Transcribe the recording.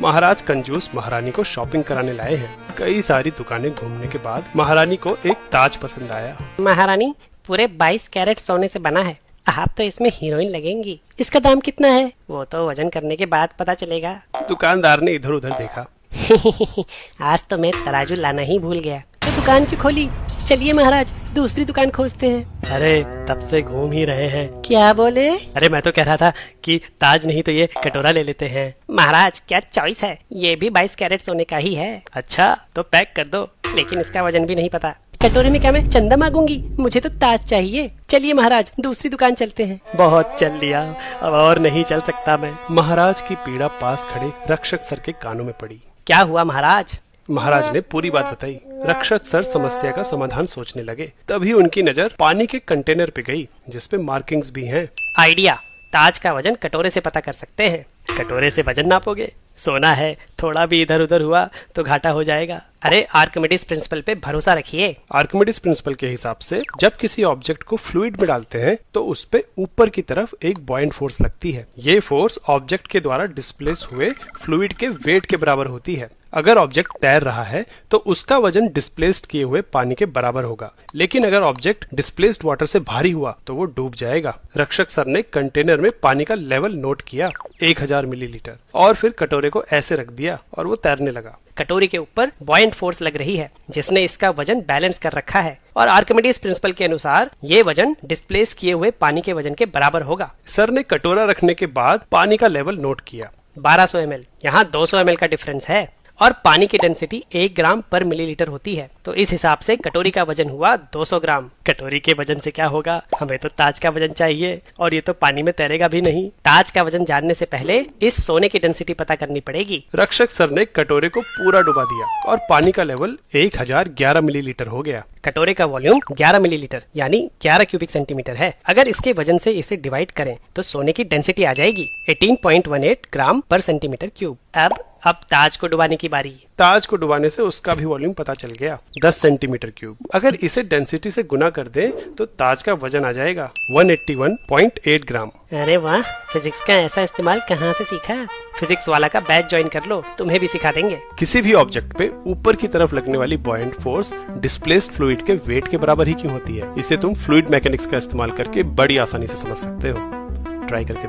महाराज कंजूस महारानी को शॉपिंग कराने लाए हैं। कई सारी दुकानें घूमने के बाद महारानी को एक ताज पसंद आया। महारानी, पूरे 22 कैरेट सोने से बना है। आप तो इसमें हीरोइन लगेंगी। इसका दाम कितना है? वो तो वजन करने के बाद पता चलेगा। दुकानदार ने इधर उधर देखा। आज तो मैं तराजू लाना ही भूल गया। तो दुकान क्यों खोली? चलिए महाराज, दूसरी दुकान खोजते हैं। अरे तब से घूम ही रहे हैं। क्या बोले? अरे मैं तो कह रहा था कि ताज नहीं तो ये कटोरा ले लेते हैं। महाराज क्या चॉइस है, ये भी 22 कैरेट सोने का ही है। अच्छा तो पैक कर दो, लेकिन इसका वजन भी नहीं पता। कटोरे में क्या मैं चंदा मांगूंगी? मुझे तो ताज चाहिए। चलिए महाराज, दूसरी दुकान चलते हैं। बहुत चल लिया, अब और नहीं चल सकता मैं। महाराज की पीड़ा पास खड़े रक्षक सर के कानों में पड़ी। क्या हुआ महाराज? महाराज ने पूरी बात बताई। रक्षक सर समस्या का समाधान सोचने लगे। तभी उनकी नजर पानी के कंटेनर पे गई, जिसपे मार्किंग्स भी हैं। आइडिया, ताज का वजन कटोरे से पता कर सकते हैं। कटोरे से वजन नापोगे? सोना है, थोड़ा भी इधर उधर हुआ तो घाटा हो जाएगा। अरे आर्किमिडीज प्रिंसिपल पे भरोसा रखिए। आर्किमिडीज प्रिंसिपल के हिसाब से जब किसी ऑब्जेक्ट को फ्लूइड में डालते हैं तो उस पे ऊपर की तरफ एक बॉयंट फोर्स लगती है। ये फोर्स ऑब्जेक्ट के द्वारा डिस्प्लेस हुए फ्लूइड के वेट के बराबर होती है। अगर ऑब्जेक्ट तैर रहा है तो उसका वजन डिस्प्लेस्ड किए हुए पानी के बराबर होगा, लेकिन अगर ऑब्जेक्ट डिस्प्लेस्ड वाटर से भारी हुआ तो वो डूब जाएगा। रक्षक सर ने कंटेनर में पानी का लेवल नोट किया, 1000 मिलीलीटर, और फिर कटोरे को ऐसे रख दिया और वो तैरने लगा। कटोरी के ऊपर बॉयंट फोर्स लग रही है, जिसने इसका वजन बैलेंस कर रखा है, और आर्किमिडीज प्रिंसिपल के अनुसार ये वजन डिस्प्लेस किए हुए पानी के वजन के बराबर होगा। सर ने कटोरा रखने के बाद पानी का लेवल नोट किया, 1200 ml। यहाँ 200 ml का डिफरेंस है, और पानी की डेंसिटी 1 ग्राम पर मिलीलीटर होती है। तो इस हिसाब से कटोरी का वजन हुआ 200 ग्राम। कटोरी के वजन से क्या होगा? हमें तो ताज का वजन चाहिए, और ये तो पानी में तैरेगा भी नहीं। ताज का वजन जानने से पहले इस सोने की डेंसिटी पता करनी पड़ेगी। रक्षक सर ने कटोरे को पूरा डुबा दिया और पानी का लेवल 1011 मिलीलीटर हो गया। कटोरे का वॉल्यूम 11 मिलीलीटर यानी 11 क्यूबिक सेंटीमीटर है। अगर इसके वजन से इसे डिवाइड करें तो सोने की डेंसिटी आ जाएगी 18.18 ग्राम पर सेंटीमीटर क्यूब। अब ताज को डुबाने की बारी। ताज को डुबाने से उसका भी वॉल्यूम पता चल गया, 10 सेंटीमीटर क्यूब। अगर इसे डेंसिटी से गुना कर दें तो ताज का वजन आ जाएगा 181.8 ग्राम। अरे वाह, फिजिक्स का ऐसा इस्तेमाल कहाँ से सीखा? फिजिक्स वाला का बैच ज्वाइन कर लो, तुम्हें भी सिखा देंगे। किसी भी ऑब्जेक्ट पे ऊपर की तरफ लगने वाली बॉयंट फोर्स डिस्प्लेस्ड फ्लूइड के वेट के बराबर ही क्यों होती है? इसे तुम फ्लूइड मैकेनिक्स का इस्तेमाल करके बड़ी आसानी से समझ सकते हो। ट्राई करके